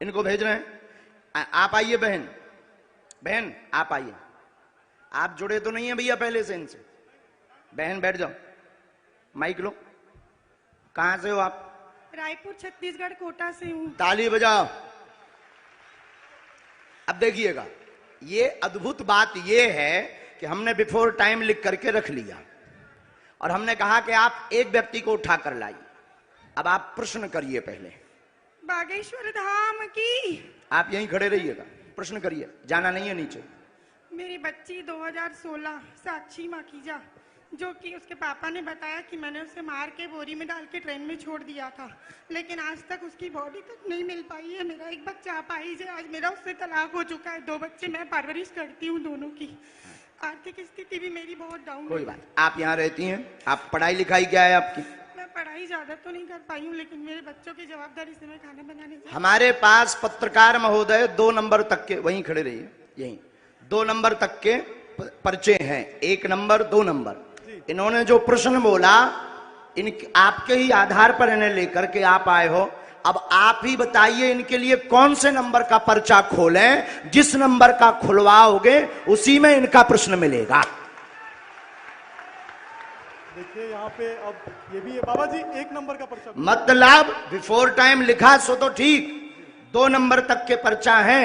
इनको भेज रहे हैं। आप आइए बहन, बहन आप आइए। आप जुड़े तो नहीं है भैया पहले से इनसे? बहन बैठ जाओ, माइक लो। कहां से हो आप? रायपुर छत्तीसगढ़ कोटा से हूँ। ताली बजाओ। अब देखिएगा, ये अद्भुत बात ये है कि हमने बिफोर टाइम लिख करके रख लिया और हमने कहा कि आप एक व्यक्ति को उठा कर लाइए। अब आप प्रश्न करिए पहले। बागेश्वर धाम की। आप यहीं खड़े रहिएगा, प्रश्न करिए, जाना नहीं है नीचे। मेरी बच्ची 2016 साक्षी माखीजा, जो कि उसके पापा ने बताया कि मैंने उसे मार के बोरी में डाल के ट्रेन में छोड़ दिया था, लेकिन आज तक उसकी बॉडी तक नहीं मिल पाई है। मेरा एक बच्चा अपाहिज है। आज मेरा उससे तलाक हो चुका है। 2 बच्चे मैं परवरिश करती हूँ दोनों की। आर्थिक स्थिति भी मेरी बहुत डाउन है। कोई बात, आप यहाँ रहती हैं, आप पढ़ाई लिखाई क्या है आपकी? मैं पढ़ाई ज्यादा तो नहीं कर पाई हूँ, लेकिन मेरे बच्चों की जवाबदारी से मैं खाना बनाने जाती हूँ। हमारे पास पत्रकार महोदय 2 नंबर तक के, वहीं खड़े रहिए, यहीं 2 नंबर तक के पर्चे हैं, 1 नंबर 2 नंबर। इन्होंने जो प्रश्न बोला, इन आपके ही आधार पर इन्हें लेकर के आप आए हो। अब आप ही बताइए इनके लिए कौन से नंबर का पर्चा खोलें। जिस नंबर का खुलवाओगे उसी में इनका प्रश्न मिलेगा। देखिए यहाँ पे अब ये भी है बाबा जी, 1 नंबर का पर्चा। मतलब बिफोर टाइम लिखा सो तो ठीक, 2 नंबर तक के पर्चा है।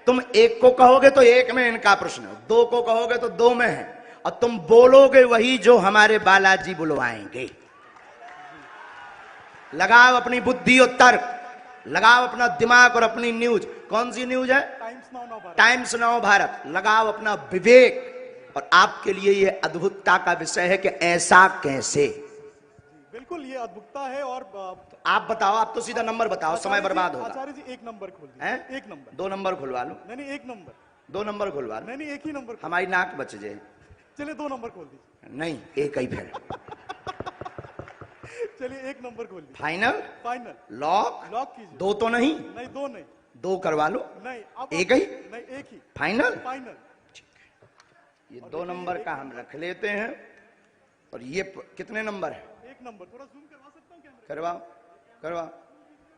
तुम 1 को कहोगे तो 1 में इनका प्रश्न, 2 को कहोगे तो 2 में है, और तुम बोलोगे वही जो हमारे बालाजी बुलवाएंगे। लगाओ अपनी बुद्धि और तर्क, लगाओ अपना दिमाग और अपनी न्यूज। कौन सी न्यूज है? Times now Bharat. लगाओ अपना विवेक। और आपके लिए यह अद्भुतता का विषय है कि ऐसा कैसे। बिल्कुल ये अद्भुतता है। और आप बताओ, आप तो सीधा नंबर बताओ, समय बर्बाद होगा। आचार्य जी 1 नंबर खोल दीजिए। 1 नंबर। 2 नंबर खुलवा लो। नहीं 1 नंबर। 2 नंबर खुलवा लो। नहीं 1 ही नंबर। हमारी नाक बच जाए। चलिए 2 नंबर खोल दीजिए। नहीं, 1 ही फिर। चलिए 1 नंबर खोल दीजिए। फाइनल? फाइनल। लॉक? लॉक कीजिए। 2 तो नहीं? नहीं 2 नहीं। 2 करवा लो। नहीं अब 1 ही? नहीं 1 ही। फाइनल? फाइनल। ये 2 नंबर का हम रख लेते हैं। और ये कितने नंबर है? 1 नंबर। थोड़ा जूम करवा सकता हूँ क्या? करवाओ, करवाओ,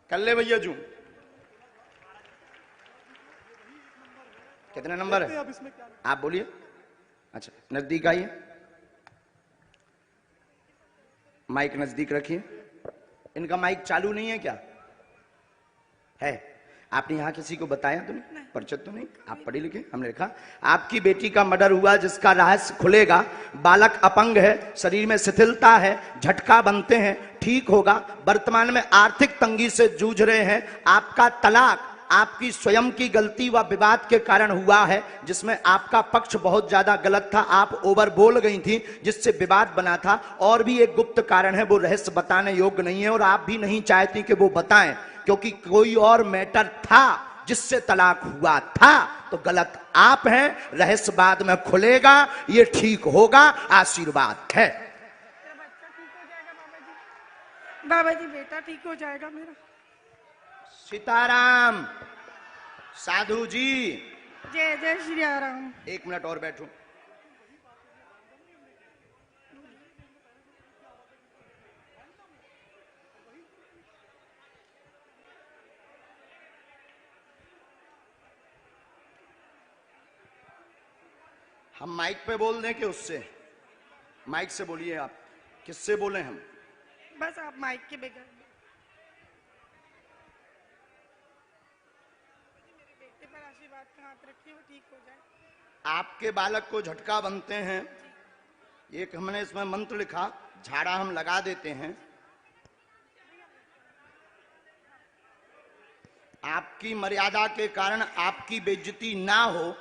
कर ले भैया जूम। कितने नंबर है? अब इसमें क्या आप बोलिए। अच्छा, नजदीक आइए, माइक नजदीक रखिए। इनका माइक चालू नहीं है क्या? है? आपने यहां किसी को बताया तो नहीं? परिचित तो नहीं? आप पढ़े लिखे? हमने लिखा आपकी बेटी का मर्डर हुआ, जिसका रहस्य खुलेगा। बालक अपंग है, शरीर में शिथिलता है, झटका बनते हैं, ठीक होगा। वर्तमान में आर्थिक तंगी से जूझ रहे हैं। आपका तलाक आपकी स्वयं की गलती व विवाद के कारण हुआ है, जिसमें आपका पक्ष बहुत ज्यादा गलत था। आप ओवर बोल गई थी, जिससे विवाद बना था। और भी एक गुप्त कारण है, वो रहस्य बताने योग्य नहीं है और आप भी नहीं चाहती कि वो बताएं, क्योंकि कोई और मैटर था जिससे तलाक हुआ था। तो गलत आप हैं। रहस्य बाद में खुलेगा, ये ठीक होगा। आशीर्वाद है। बाबा जी बेटा ठीक हो जाएगा मेरा। सीताराम। साधु जी। जय जय श्री राम। 1 मिनट और बैठो। हम माइक पे बोल दें कि उससे? माइक से बोलिए। आप किससे बोले? हम बस आप माइक के बगैर। आशीर्वाद का हाथ रखिए, वो ठीक हो जाए। आपके बालक को झटका बनते हैं, एक हमने इसमें मंत्र लिखा, झाड़ा हम लगा देते हैं। आपकी मर्यादा के कारण आपकी बेइज्जती ना हो,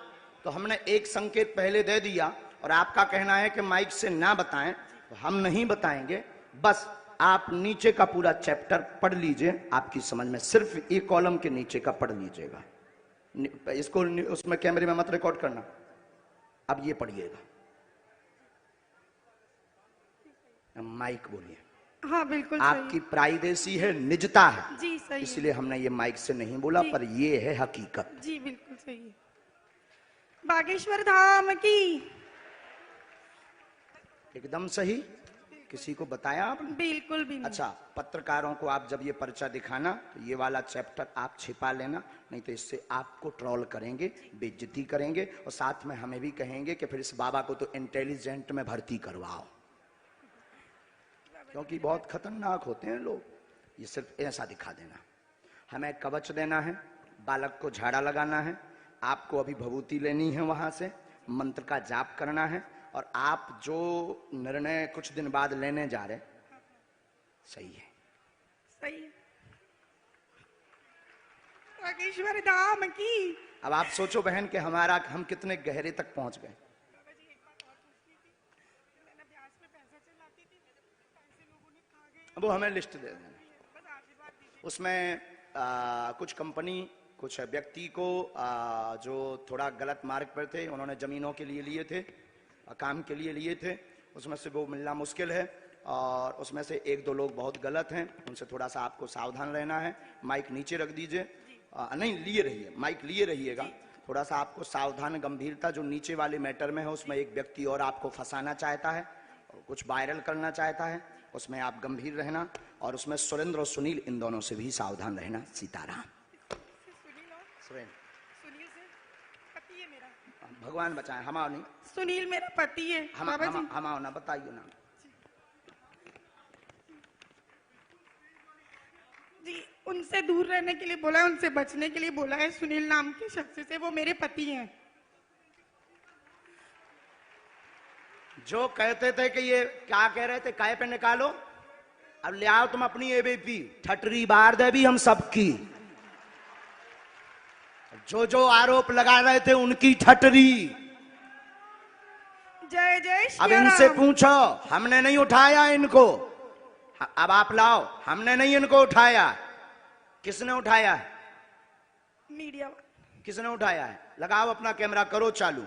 तो हमने एक संकेत पहले दे दिया। और आपका कहना है कि माइक से ना बताएं, तो हम नहीं बताएंगे। बस आप नीचे का पूरा चैप्टर पढ़ लीजिए, आपकी समझ में। सिर्फ एक कॉलम के नीचे का पढ़ लीजिएगा। इसको उसमें कैमरे में मत रिकॉर्ड करना। अब ये पढ़िएगा। माइक बोलिए। हाँ बिल्कुल आपकी प्राइवेसी है, निजता है जी, सही इसलिए हमने ये माइक से नहीं बोला, पर ये है हकीकत। जी बिल्कुल सही है। बागेश्वर धाम की। एकदम सही। किसी को बताया आपने? बिल्कुल भी नहीं। अच्छा, पत्रकारों को आप जब ये पर्चा दिखाना तो ये वाला चैप्टर आप छिपा लेना, नहीं तो इससे आपको ट्रोल करेंगे, बेइज्जती करेंगे और साथ में हमें भी कहेंगे कि फिर इस बाबा को तो इंटेलिजेंट में भर्ती करवाओ, क्योंकि बहुत खतरनाक होते हैं लोग। ये सिर्फ ऐसा दिखा देना। हमें कवच देना है, बालक को झाड़ा लगाना है, आपको अभी भभूति लेनी है, वहां से मंत्र का जाप करना है, और आप जो निर्णय कुछ दिन बाद लेने जा रहे सही है। सही है। बागेश्वर धाम की। अब आप सोचो बहन कि हम कितने गहरे तक पहुंच गए। बाबा जी एक बात और पूछनी थी। मैंने अभ्यास में पैसा चलाती थी, पैसे लोगों ने खा गए। वो हमें लिस्ट दे देना। बस आशीर्वाद दीजिए। उसमें कुछ कंपनी, कुछ व्यक्ति को जो थोड़ा गलत मार्ग पर थे, उन्होंने जमीनों के लिए थे, काम के लिए थे, उसमें से वो मिलना मुश्किल है, और उसमें से एक दो लोग बहुत गलत हैं, उनसे थोड़ा सा आपको सावधान रहना है। माइक नीचे रख दीजिए, नहीं लिए रहिए, माइक लिए रहिएगा। थोड़ा सा आपको सावधान, गंभीरता, जो नीचे वाले मैटर में है उसमें एक व्यक्ति और आपको फंसाना चाहता है, कुछ वायरल करना चाहता है, उसमें आप गंभीर रहना, और उसमें सुरेंद्र और सुनील, इन दोनों से भी सावधान रहना। सीताराम। सुनील से पति है मेरा। भगवान बचाए, हमारा नहीं, सुनील मेरा पति है। बाबा जी हमारा ना बताइए ना जी, उनसे दूर रहने के लिए बोला है, उनसे बचने के लिए बोला है। सुनील नाम के शख्स से, वो मेरे पति हैं। जो कहते थे कि ये क्या कह रहे थे, काय पे निकालो, अब ले आओ तुम अपनी एबीपी, ठटरी बार दे भी हम सबकी। जो आरोप लगा रहे थे उनकी ठटरी। जय जय अब श्री इनसे राम। पूछो, हमने नहीं उठाया इनको, अब आप लाओ, हमने नहीं इनको उठाया, किसने उठाया है? मीडिया किसने उठाया है? लगाओ अपना कैमरा, करो चालू।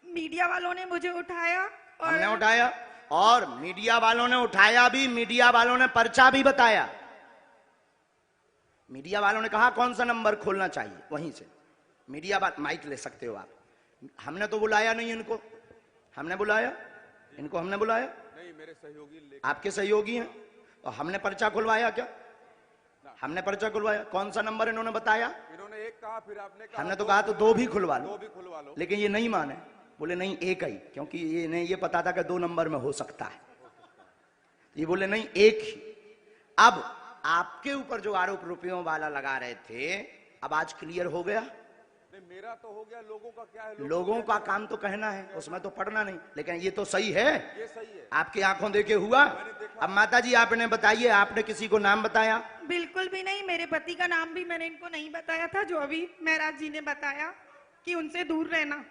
मीडिया वालों ने मुझे उठाया, और हमने उठाया, और मीडिया वालों ने उठाया भी, मीडिया वालों ने पर्चा भी बताया। मीडिया वालों ने कहा कौन सा नंबर खोलना चाहिए, वहीं से मीडिया बात, माइक ले सकते हो आप। हमने तो बुलाया नहीं इनको, हमने बुलाया इनको, हमने बुलाया नहीं, मेरे सहयोगी आपके सहयोगी हैं, और हमने पर्चा खुलवाया क्या? हमने पर्चा खुलवाया। कौन सा नंबर इन्होंने बताया? इन्होंने एक कहा, फिर आपने कहा, हमने तो कहा तो दो भी खुलवा दो लो, भी खुलवा लो, लेकिन ये नहीं माने, बोले नहीं एक ही, क्योंकि ये नहीं, ये पता था कि 2 नंबर में हो सकता है, ये बोले नहीं एक ही। अब आपके ऊपर जो आरोप रुपयों वाला लगा रहे थे, अब आज क्लियर हो गया। नहीं मेरा तो हो गया, लोगों का क्या है? लोगों का काम तो कहना है, उसमें तो पढ़ना नहीं, लेकिन ये तो सही है, ये सही है, आपकी आंखों देखे हुआ। अब माता जी आपने बताइए, आपने किसी को नाम बताया? बिल्कुल भी नहीं, मेरे पति का नाम भी मैंने इनको नहीं बताया था, जो अभी महाराज जी ने बताया कि उनसे दूर रहना।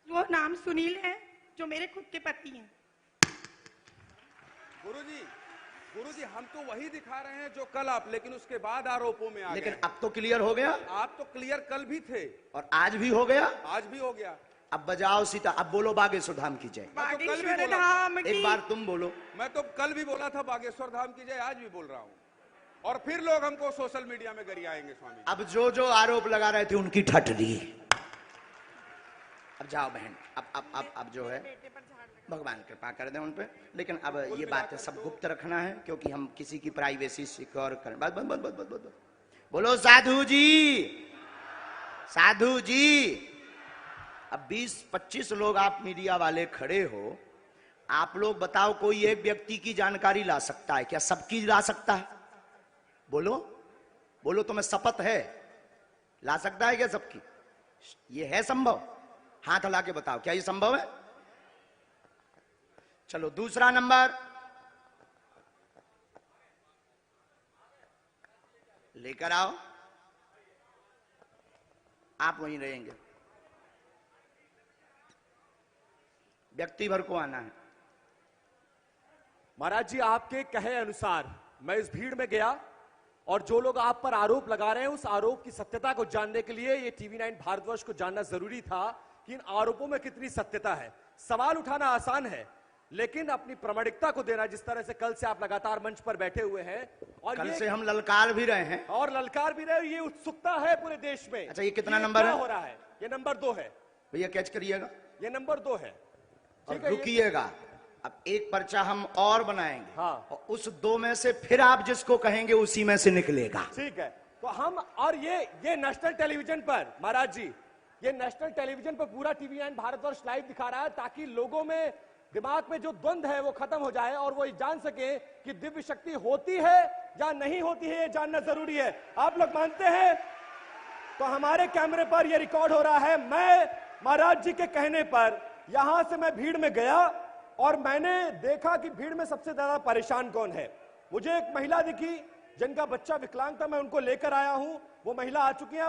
वो नाम सुनील है, जो मेरे खुद के पति हैं। गुरुजी हम तो वही दिखा रहे हैं जो कल आप, लेकिन उसके बाद आरोपों में आ लेकिन गए। अब तो क्लियर हो गया, आप तो क्लियर कल भी थे और आज भी हो गया, आज भी हो गया। अब बजाओ सीता, अब बोलो बागेश्वर धाम की जय। बागेश्वर धाम की। एक बार तुम बोलो। मैं तो कल भी बोला था बागेश्वर धाम की जय, आज भी बोल रहा हूँ, और फिर लोग हमको सोशल मीडिया में गरियाएंगे स्वामी। अब जो आरोप लगा रहे थे उनकी ठटरी। अब जाओ बहन, अब जो है भगवान कृपा कर दे उन पे, लेकिन अब ये बातें सब गुप्त रखना है, क्योंकि हम किसी की प्राइवेसी सिक्योर करें। बस बस बस बस बस बोलो साधु जी, साधु जी। अब 20-25 लोग आप मीडिया वाले खड़े हो, आप लोग बताओ, कोई एक व्यक्ति की जानकारी ला सकता है क्या? सबकी ला सकता है? बोलो बोलो, तुम्हें शपथ है, ला सकता है क्या सबकी? ये है संभव? हाथ हिला के बताओ, क्या ये संभव है? चलो दूसरा नंबर लेकर आओ, आप वहीं रहेंगे, व्यक्ति भर को आना है। महाराज जी आपके कहे अनुसार मैं इस भीड़ में गया, और जो लोग आप पर आरोप लगा रहे हैं उस आरोप की सत्यता को जानने के लिए ये TV9 भारतवर्ष को जानना जरूरी था कि इन आरोपों में कितनी सत्यता है। सवाल उठाना आसान है, लेकिन अपनी प्रामाणिकता को देना, जिस तरह से कल से आप लगातार मंच पर बैठे हुए हैं, और कल से हम ललकार भी रहे हैं, और ललकार भी रहे, ये उत्सुकता है पूरे देश में। अच्छा, ये कितना नंबर है? हो रहा है, ये नंबर 2 है भैया, कैच करिएगा, ये नंबर 2 है। और ठीक है, रुकिएगा, अब एक पर्चा हम और बनाएंगे। हाँ। और उस 2 में से फिर आप जिसको कहेंगे उसी में से निकलेगा। ठीक है, तो हम और ये नेशनल टेलीविजन पर महाराज जी, ये नेशनल टेलीविजन पर पूरा टीवी9 भारतवर्ष लाइव दिखा रहा है ताकि लोगों में दिमाग में जो द्वंद्व है वो खत्म हो जाए और वो जान सके कि दिव्य शक्ति होती है या नहीं होती है, ये जानना जरूरी है। आप लोग मानते हैं? तो हमारे कैमरे पर ये रिकॉर्ड हो रहा है। मैं महाराज जी के कहने पर यहां से मैं भीड़ में गया और मैंने देखा कि भीड़ में सबसे ज्यादा परेशान कौन है। मुझे एक महिला दिखी जिनका बच्चा विकलांग था, मैं उनको लेकर आया हूं। वो महिला आ चुकी है।